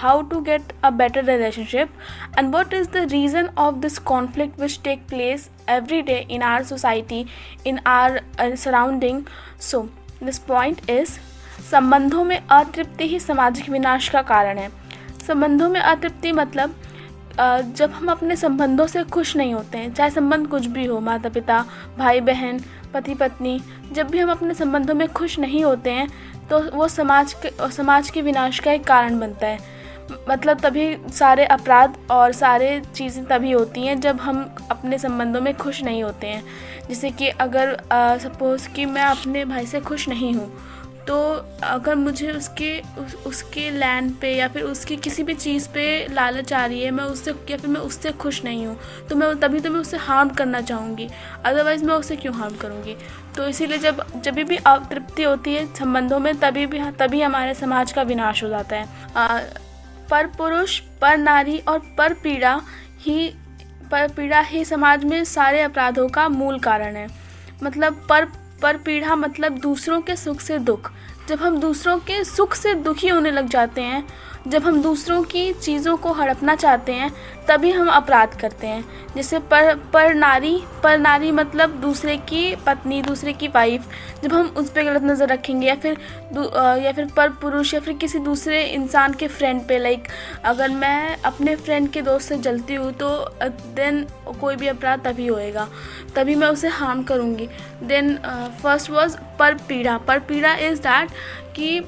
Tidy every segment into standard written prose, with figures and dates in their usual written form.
how to get a better relationship and what is the reason of this conflict which take place every day in our society, in our surrounding. So this point is, संबंधों में अतृप्ति ही सामाजिक विनाश का कारण है. संबंधों में अतृप्ति मतलब जब हम अपने संबंधों से खुश नहीं होते हैं, चाहे संबंध कुछ भी हो, माता पिता, भाई बहन, पति पत्नी, जब भी हम अपने संबंधों में खुश नहीं होते हैं तो वो समाज के विनाश का एक कारण बनता है. मतलब तभी सारे अपराध और सारे चीज़ें तभी होती हैं जब हम अपने संबंधों में खुश नहीं होते हैं. जैसे कि अगर सपोज़ कि मैं अपने भाई से खुश नहीं हूँ, तो अगर मुझे उसके लैंड पे या फिर उसकी किसी भी चीज़ पे लालच आ रही है, मैं उससे खुश नहीं हूँ, तो मैं उससे हार्म करना चाहूँगी. अदरवाइज़ मैं उससे क्यों हार्म करूँगी. तो इसीलिए जब भी अतृप्ति होती है संबंधों में, तभी हमारे समाज का विनाश हो जाता है. पर पुरुष, पर नारी और पर पीड़ा ही समाज में सारे अपराधों का मूल कारण है. मतलब पर पीड़ा मतलब दूसरों के सुख से दुख. जब हम दूसरों के सुख से दुखी होने लग जाते हैं, जब हम दूसरों की चीज़ों को हड़पना चाहते हैं, तभी हम अपराध करते हैं. जैसे पर नारी मतलब दूसरे की पत्नी, दूसरे की वाइफ, जब हम उस पर गलत नज़र रखेंगे, या फिर पर पुरुष या फिर किसी दूसरे इंसान के फ्रेंड पे, लाइक अगर मैं अपने फ्रेंड के दोस्त से जलती हूँ तो देन कोई भी अपराध तभी होएगा, तभी मैं उसे हार्म करूँगी. देन फर्स्ट वाज पर पीड़ा इज़ दैट कि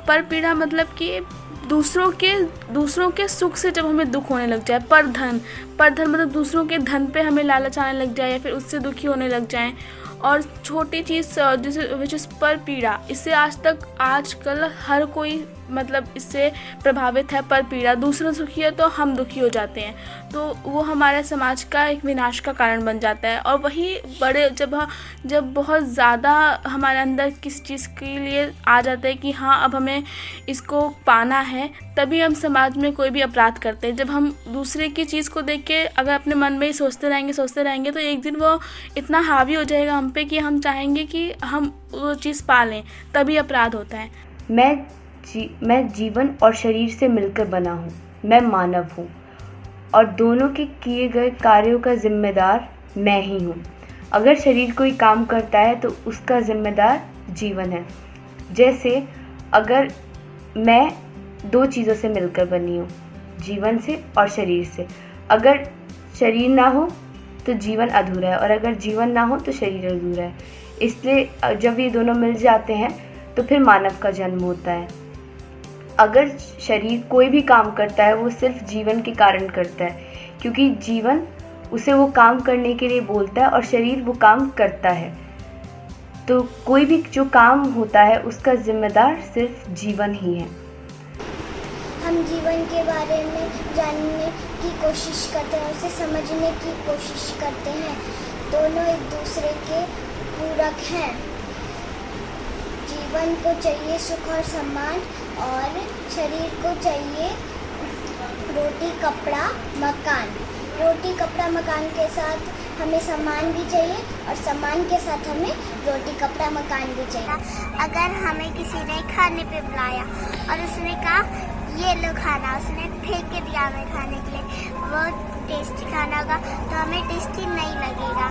पर पीड़ा मतलब कि दूसरों के सुख से जब हमें दुख होने लग जाए. पर धन मतलब दूसरों के धन पे हमें लालच आने लग जाए या फिर उससे दुखी होने लग जाएं. और छोटी चीज़ जैसे विच इज़ पर पीड़ा, इससे आजकल हर कोई मतलब इससे प्रभावित है. पर पीड़ा, दूसरा सुखी है तो हम दुखी हो जाते हैं, तो वो हमारे समाज का एक विनाश का कारण बन जाता है. और वही बड़े जब बहुत ज़्यादा हमारे अंदर किसी चीज़ के लिए आ जाता है कि हाँ अब हमें इसको पाना है, तभी हम समाज में कोई भी अपराध करते हैं. जब हम दूसरे की चीज़ को देख के अगर अपने मन में ही सोचते रहेंगे तो एक दिन वो इतना हावी हो जाएगा हम पे कि हम चाहेंगे कि हम वो चीज़ पा लें, तभी अपराध होता है. मैं जीवन और शरीर से मिलकर बना हूँ. मैं मानव हूँ और दोनों के किए गए कार्यों का जिम्मेदार मैं ही हूँ. अगर शरीर कोई काम करता है तो उसका जिम्मेदार जीवन है. जैसे अगर मैं दो चीज़ों से मिलकर बनी हूँ, जीवन से और शरीर से. अगर शरीर ना हो तो जीवन अधूरा है और अगर जीवन ना हो तो शरीर अधूरा है. इसलिए जब ये दोनों मिल जाते हैं तो फिर मानव का जन्म होता है. अगर शरीर कोई भी काम करता है वो सिर्फ जीवन के कारण करता है, क्योंकि जीवन उसे वो काम करने के लिए बोलता है और शरीर वो काम करता है. तो कोई भी जो काम होता है उसका जिम्मेदार सिर्फ जीवन ही है. हम जीवन के बारे में जानने की कोशिश करते हैं, उसे समझने की कोशिश करते हैं. दोनों एक दूसरे के पूरक हैं. जीवन को चाहिए सुख और सम्मान और शरीर को चाहिए रोटी कपड़ा मकान. रोटी कपड़ा मकान के साथ हमें सम्मान भी चाहिए और सम्मान के साथ हमें रोटी कपड़ा मकान भी चाहिए. अगर हमें किसी ने खाने पे बुलाया और उसने कहा ये लो खाना, उसने फेंक के दिया हमें खाने के लिए, वो टेस्टी खाना होगा तो हमें टेस्टी नहीं लगेगा,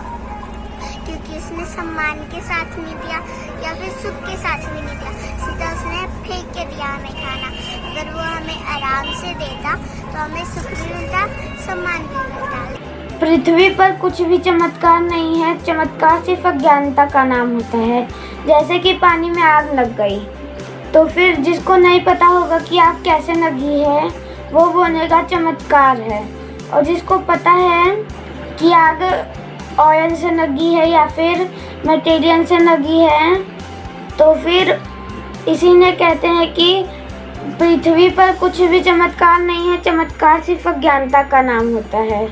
क्योंकि उसने सम्मान के साथ नहीं दिया या फिर सुख के साथ भी नहीं दिया, सीधा उसने फेंक के दिया हमें खाना. अगर वो हमें आराम से देता तो हमें सुख भी मिलता, सम्मान भी मिलता. पृथ्वी पर कुछ भी चमत्कार नहीं है. चमत्कार सिर्फ अज्ञानता का नाम होता है. जैसे कि पानी में आग लग गई तो फिर जिसको नहीं पता होगा कि आग कैसे लगी है वो बोलेगा चमत्कार है, और जिसको पता है कि आग ऑयल से लगी है या फिर मटेरियल से लगी है तो फिर इसीलिए कहते हैं कि पृथ्वी पर कुछ भी चमत्कार नहीं है. चमत्कार सिर्फ अज्ञानता का नाम होता है.